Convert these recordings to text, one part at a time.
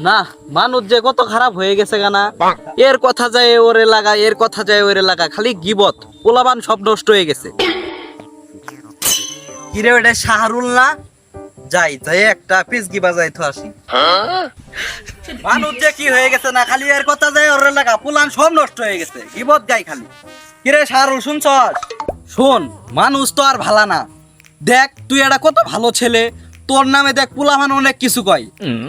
না, মানুষ যে কত খারাপ হয়ে গেছে গানা। এর কথা যায় ওরে লাগা, এর কথা যায় ওরে লাগা, খালি গিবত। পোলাবান সব নষ্ট হয়ে গেছে। কিরে ওটা শাহরুল না? যাই যাই একটা পিসগি বাজাইতো আসি। মানুষ যে কি হয়ে গেছে না, খালি এর কথা যায় ওরে লাগা, পোলান সব নষ্ট হয়ে গেছে। গিবত গাই খালি। কিরে শাহরুল শুনছস? শোন, মানুষ তো আর ভালা না। দেখ তুই এটা কত ভালো ছেলে, তোর নামে দেখ পোলামান অনেক কিছু কয়।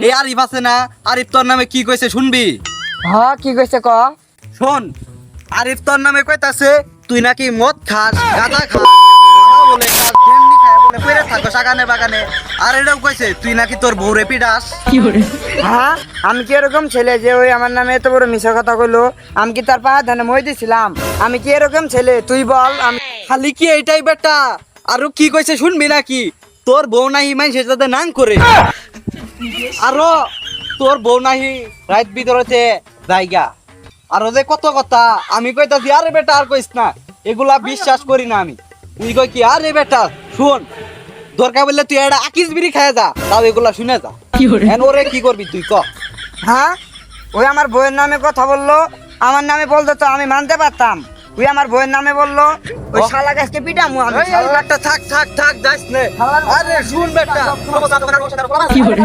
এই আরিফ আছে না, আরিফ তোর নামে কি কইছে শুনবি? হ্যাঁ, কি কইছে ক? শোন, আরিফ তোর নামে কইতাছে তুই নাকি মদ খাস, গাঁজা খাস, বলে খাস, গেন্ডি খায় বলে কইরে থাকো সাগানে বাগানে। আর এটাও কইছে তুই নাকি তোর বউরে পিডাস। হ্যাঁ, আমি কি এরকম ছেলে যে ওই আমার নামে এত বড় মিছা কথা কইলো? আমি কি তার পা ধানে মই দিছিলাম? আমি কি এরকম ছেলে? তুই বল। আমি খালি কি এইটাই বেটা? আরো কি কইছে শুনবি নাকি? তোর বউ নাহি মানুষের সাথে নাং করে, আরো তোর বউ নাহি রাত ভিতরতে জায়গা, আরো যে কত কথা আমি কইতাছি। আরে বেটা আর কইস না, এগুলা বিশ্বাস করি না আমি। তুই কই কি? আরে বেটা শুন, দরকার বললে তুই এটা আকিস বিড়ি খায় যা, তাও এগুলা শুনে যা। এখন ওরে কি করবি তুই ক? হ্যাঁ, ওই আমার বইয়ের নামে কথা বললো, আমার নামে বলতো তো আমি মানতে পারতাম। ওই আমার বইয়ের নামে বললো, ওই শালা গাছকে পিটামু আমি। এই বেটা থাক থাক থাক যাস নে। আরে শুন বেটা, কি হরে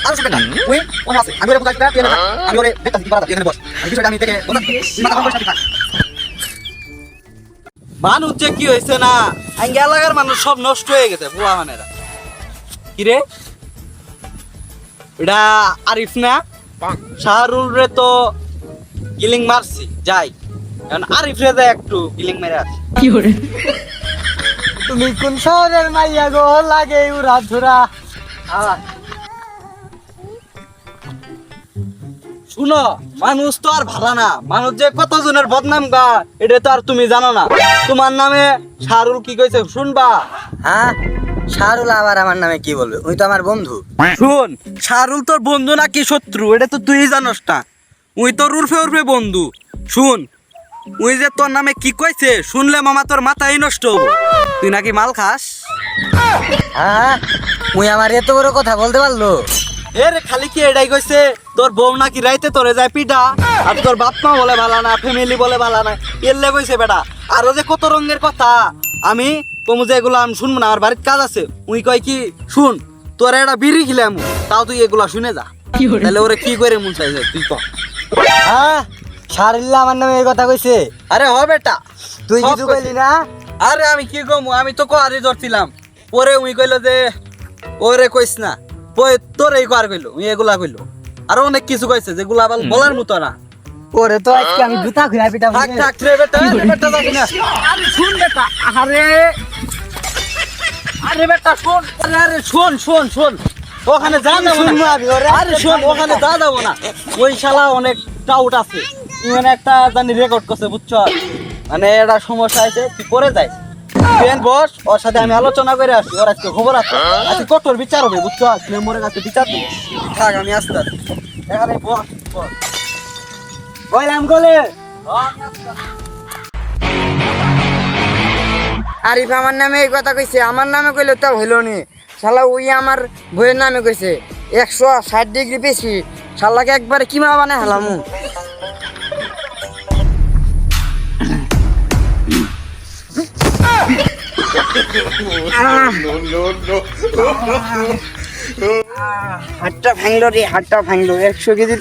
আর শুন বেটা, ওই ওনা আছে আমি ওরে বুঝাইতা তুই না, আমি ওরে দেখতাছি কি পারা এখানে বস। আমি বিষয়টা আমি থেকে মাথা কম করে থাক। মানুষ যে কি হইছে না, আঙ্গে এলাকার মানুষ সব নষ্ট হয়ে গেছে বুয়া মানেরা। কি রে এটা আরিফ না? শাহরুল রে তো গিলিং মারছি, যাই এখন আরিফ রে যায় একটু গিলিং মেরে আসি। কি হরে তুমি কোন শহরের মাইয়া গো, লাগে উড়া ধুরা? শুনো, মানুষ তো আর ভালো না, মানুষ যে কতজনের বদনাম গা এটা তো আর তুমি জানো না। তোমার নামে শাহরুল কি কইছে শুনবা? হ্যাঁ, শাহরুল আবার আমার নামে কি বলবে? ওই তো আমার বন্ধু। শুন, শাহরুল তোর বন্ধু নাকি শত্রু এটা তো তুই জানোস না। ওই তোর উর্ফে উর্ফে বন্ধু। শুন, ওই যে তোর নামে কি কইছে শুনলে মামা তোর মাথাই নষ্ট হবো। তুই নাকি মাল খাস। হ্যাঁ, ওই আমার এত বড় কথা বলতে পারলো? এর খালি কি এটাই কইছে তোর বউ নাকি রাইতে তোরে যায় পিঠা, আর তোর বাপ মা বলে ভালো না, ফ্যামিলি বলে ভালো না, এলে কইছে বেটা। আরো যে কত রঙের কথা আমি কমু যে এগুলো আমি শুনবো না, আমার বাড়ির কাজ আছে। উই কয় কি শুন, তোর একটা বিড়ি খিলাম, তাও তুই এগুলা শুনে যা। তাহলে ওরে কি করে মন চাইছে তুই ক? হ্যাঁ, শাহরুল্লাহ আমার নামে এই কথা কইছে? আরে হ বেটা, তুই সব কিছু কইছে। কইলি না? আরে আমি কি কমু, আমি তো কোয়ারি ধরছিলাম। পরে উই কইলো যে ওরে কইস না, তোর এই কোয়ার কইলো, উই এগুলা কইলো। আরো অনেক কিছু কইছে যেগুলা আবার বলার মতো না। ওরে তো আজকে আমি জুতা খুলে পিটা থাক থাক রে বেটা, রে বেটা যাবি না। আরে শুন বেটা, আরে আরে বেটা শোন, আরে শোন শোন শোন, ওখানে যা যাবো না। আরে শোন, ওখানে যা যাবো না। ওই শালা অনেক টাউট আছে, মানে একটা জানি রেকর্ড করছে বুঝছ, মানে এটা সমস্যা আছে। তুই পরে যাই ট্রেন বস, ওর সাথে আমি আলোচনা করে আসি। ওর আজকে খবর আছে, আজকে কঠোর বিচার হবে বুঝছ। মেম্বরের কাছে বিচার দিই। থাক আমি আসতে আসি এখানে বস বস। কইলাম গলে আরিফ আমার নামে এই কথা কইছে, আমার নামে কইলে তো হইলো নি। শালা ওই আমার বইয়ের নামে কইছে 160 ডিগ্রি বেশি। শালাকে একবারে কিমা বানায় হালামু। হাতটা ভাঙলো রে, হাতটা ভাঙলো। 100 কেজির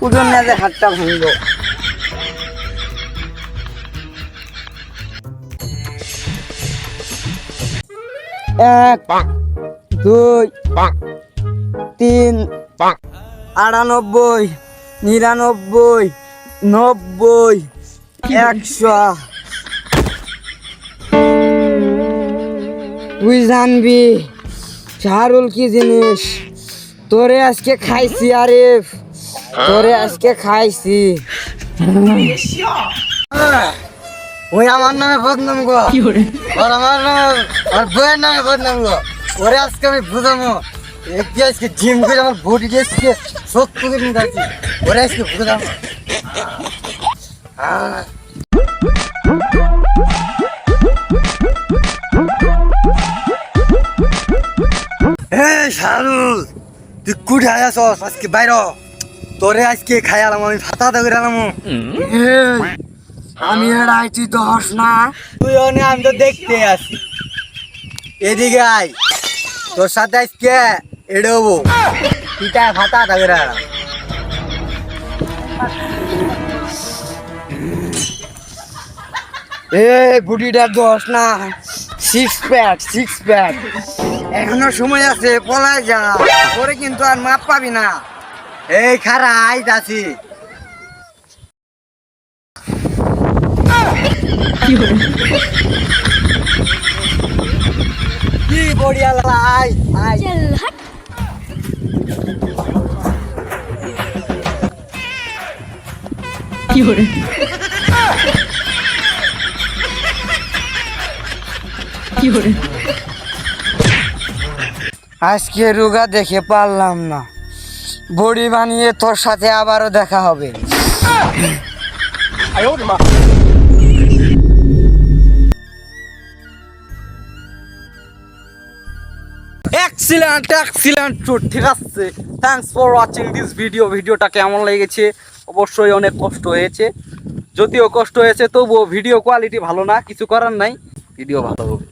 ওজন না যে হাতটা ভাঙলো। এক, দুই, তিন, 98, 99, 90, 100। তুই জানবি শাহরুল কি জিনিস। তোরে আজকে খাইছি আরিফ, তোরে আজকে খাইছি। ওই আমার নামে বদনাম গো, আর আমার নামে আর বইয়ের নামে বদনাম গো। ওরে আজকে আমি বুঝামো, একটি আজকে জিম করে আমার বডি আজকে 70 কেজি উঠাইছি। ওরে আজকে বুঝামো। শাহরুল তুই কুঠায় আসস আজকে বাইর হ। তোরে আজকে খাইয়ালাম আমি ফাতা দা করে আলাম। আমি এড়াই তুই তো হস না। তুই অনে আমি তো দেখতে আসি। এদিকে আয়, তোর সাথে আজকে এড়বো। তুইটা ফাতা দা করে আলাম। এ বুটিটার দোষ না, সিক্স প্যাক এখনো সময় আছে, পলায় যা, পরে কিন্তু আর মাপ পাবি না। এই খারা আইতাছি। কি বড়িয়া লাই আই। কি hore কি hore আজকে রুগা দেখে পারলাম না, বড়ি বানিয়ে তোর সাথে আবারও দেখা হবে। এক্সিলেন্ট ঠিক আছে। থ্যাঙ্কস ফর ওয়াচিং দিস ভিডিওটা কেমন লেগেছে? অবশ্যই অনেক কষ্ট হয়েছে, যদিও কষ্ট হয়েছে তবুও ভিডিও কোয়ালিটি ভালো না, কিছু করার নাই, ভিডিও ভালো হবে।